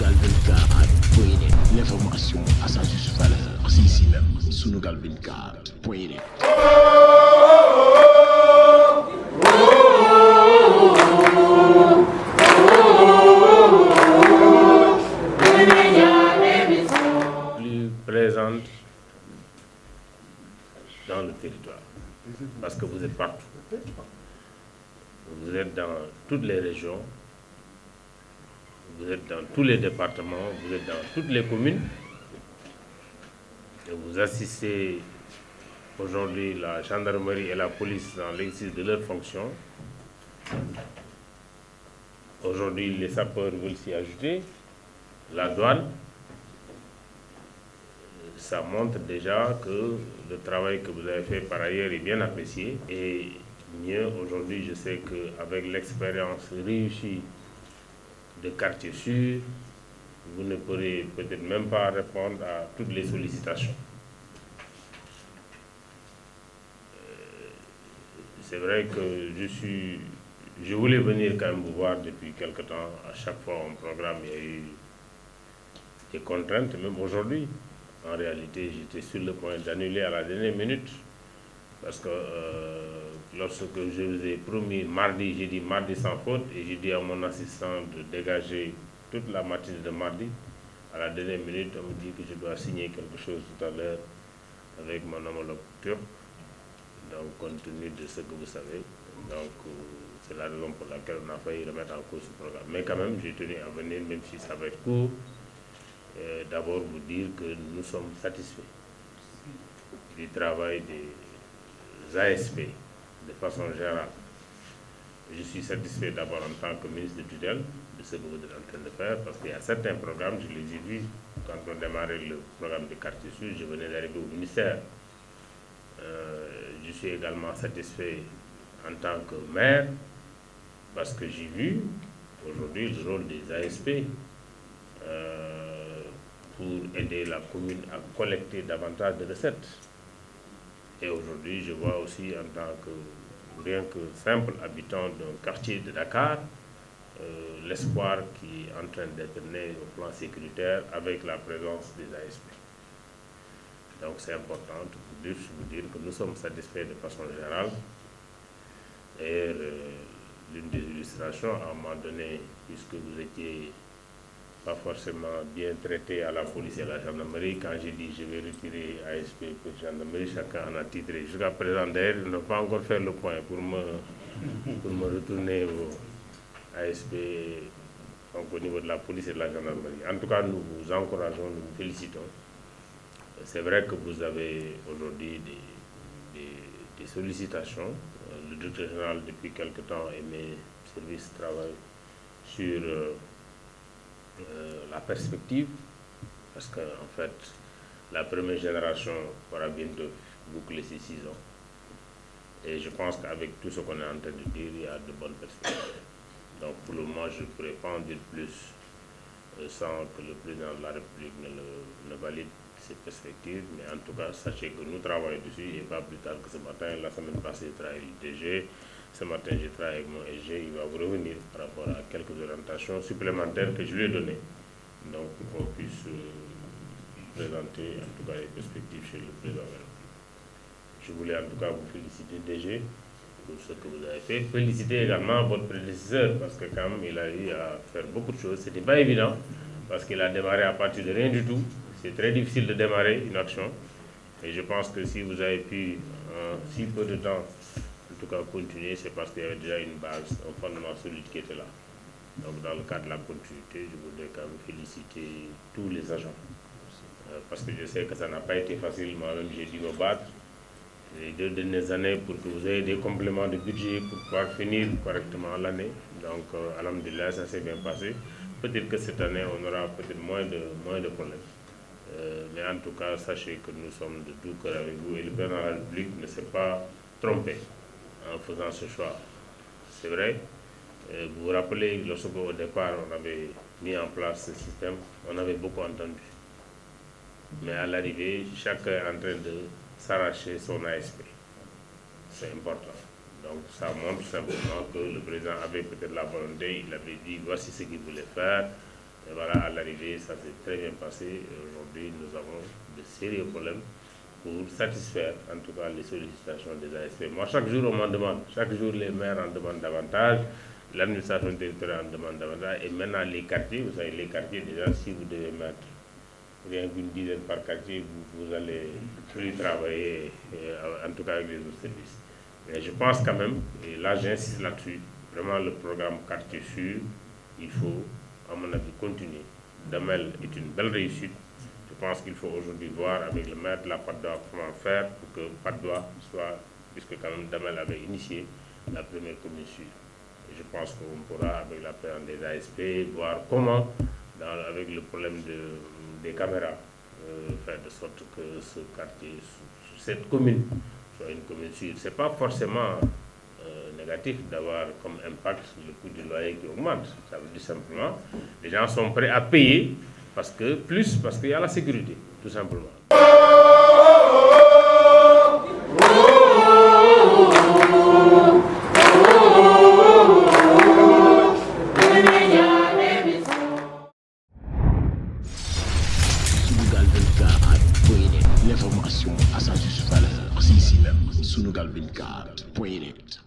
Sunugal 24.net. L'information à sa juste valeur, c'est ici même. Sunugal 24.net. Plus présente dans le territoire, parce que vous êtes partout. Vous êtes dans toutes les régions, vous êtes dans tous les départements, vous êtes dans toutes les communes, et vous assistez aujourd'hui la gendarmerie et la police dans l'exercice de leurs fonctions. Aujourd'hui, les sapeurs veulent s'y ajouter, la douane. Ça montre déjà que le travail que vous avez fait par ailleurs est bien apprécié. Et mieux, aujourd'hui, je sais qu'avec l'expérience réussie de quartier sûr, vous ne pourrez peut-être même pas répondre à toutes les sollicitations. C'est vrai que je voulais venir quand même vous voir depuis quelque temps. À chaque fois, on programme, il y a eu des contraintes, même aujourd'hui. En réalité, j'étais sur le point d'annuler à la dernière minute parce que lorsque je vous ai promis mardi, j'ai dit mardi sans faute et j'ai dit à mon assistant de dégager toute la matinée de mardi. À la dernière minute, on me dit que je dois signer quelque chose tout à l'heure avec mon homologue turc. Donc, compte tenu de ce que vous savez, donc c'est la raison pour laquelle on a failli remettre en cause ce programme. Mais quand même, j'ai tenu à venir, même si ça va être court. D'abord vous dire que nous sommes satisfaits du travail des ASP de façon générale. Je suis satisfait d'abord en tant que ministre de tutelle de ce que vous êtes en train de faire parce qu'il y a certains programmes, je les ai vus quand on démarrait le programme de quartier sud, je venais d'arriver au ministère. Je suis également satisfait en tant que maire parce que j'ai vu aujourd'hui le rôle des ASP pour aider la commune à collecter davantage de recettes. Et aujourd'hui, je vois aussi en tant que, rien que simple habitant d'un quartier de Dakar, l'espoir qui est en train d'être né au plan sécuritaire avec la présence des ASP. Donc c'est important de vous dire que nous sommes satisfaits de façon générale. Et l'une des illustrations, à un moment donné, puisque vous étiez pas forcément bien traité à la police et à la gendarmerie, quand j'ai dit je vais retirer ASP pour gendarmerie, chacun en a titré. Jusqu'à présent, d'ailleurs, je n'ai pas encore fait le point pour me retourner au ASP, donc au niveau de la police et de la gendarmerie. En tout cas, nous vous encourageons, nous vous félicitons. C'est vrai que vous avez aujourd'hui des sollicitations. Le directeur général, depuis quelque temps, et mes services travaillent sur la perspective, parce qu'en fait, la première génération pourra bientôt boucler ses 6 ans. Et je pense qu'avec tout ce qu'on est en train de dire, il y a de bonnes perspectives. Donc pour le moment, je ne pourrais pas en dire plus sans que le président de la République ne valide ces perspectives. Mais en tout cas, sachez que nous travaillons dessus et pas plus tard que ce matin. La semaine passée, j'ai travaillé avec le DG. Ce matin, j'ai travaillé avec mon SG. Il va vous revenir par rapport à quelques orientations supplémentaires que je lui ai données. Donc, pour qu'on puisse présenter en tout cas les perspectives chez le président. Je voulais en tout cas vous féliciter DG pour ce que vous avez fait. Féliciter également votre prédécesseur parce que quand même, il a eu à faire beaucoup de choses. Ce n'était pas évident parce qu'il a démarré à partir de rien du tout. C'est très difficile de démarrer une action. Et je pense que si vous avez pu, en si peu de temps, en tout cas continuer, c'est parce qu'il y avait déjà une base, un fondement solide qui était là. Donc dans le cadre de la continuité, je voudrais quand même féliciter tous les agents. Parce que je sais que ça n'a pas été facile, moi-même j'ai dû me battre les 2 dernières années pour que vous ayez des compléments de budget pour pouvoir finir correctement l'année. Donc alhamdulillah, ça s'est bien passé. Peut-être que cette année, on aura peut-être moins de problèmes. Mais en tout cas, sachez que nous sommes de tout cœur avec vous et le président de la République ne s'est pas trompé en faisant ce choix. C'est vrai, vous vous rappelez, lorsqu'au départ, on avait mis en place ce système, on avait beaucoup entendu. Mais à l'arrivée, chacun est en train de s'arracher son ASP. C'est important. Donc ça montre simplement que le président avait peut-être la volonté, il avait dit voici ce qu'il voulait faire. Et voilà, à l'arrivée, ça s'est très bien passé. Et aujourd'hui, nous avons de sérieux problèmes pour satisfaire, en tout cas, les sollicitations des ASP. Moi, chaque jour, on m'en demande. Chaque jour, les maires en demandent davantage. L'administration territoriale en demande davantage. Et maintenant, les quartiers, vous savez, les quartiers, déjà, si vous devez mettre rien qu'une dizaine par quartier, vous allez plus travailler, en tout cas avec les autres services. Mais je pense quand même, et là j'insiste là-dessus, vraiment le programme Quartier Sûr, il faut, à mon avis, continuer. Damel est une belle réussite. Je pense qu'il faut aujourd'hui voir avec le maire de la Patte d'Oie comment faire pour que Patte d'Oie soit, puisque quand même Damel avait initié la première commune sûre. Et je pense qu'on pourra, avec la présence des ASP, voir comment, avec le problème des caméras, faire de sorte que ce quartier, cette commune, soit une commune sûre. Ce n'est pas forcément négatif d'avoir comme impact le coût du loyer qui augmente. Ça veut dire simplement les gens sont prêts à payer parce qu'il y a la sécurité, tout simplement. L'information à sa juste valeur, c'est ici même, Sunugal 24.net.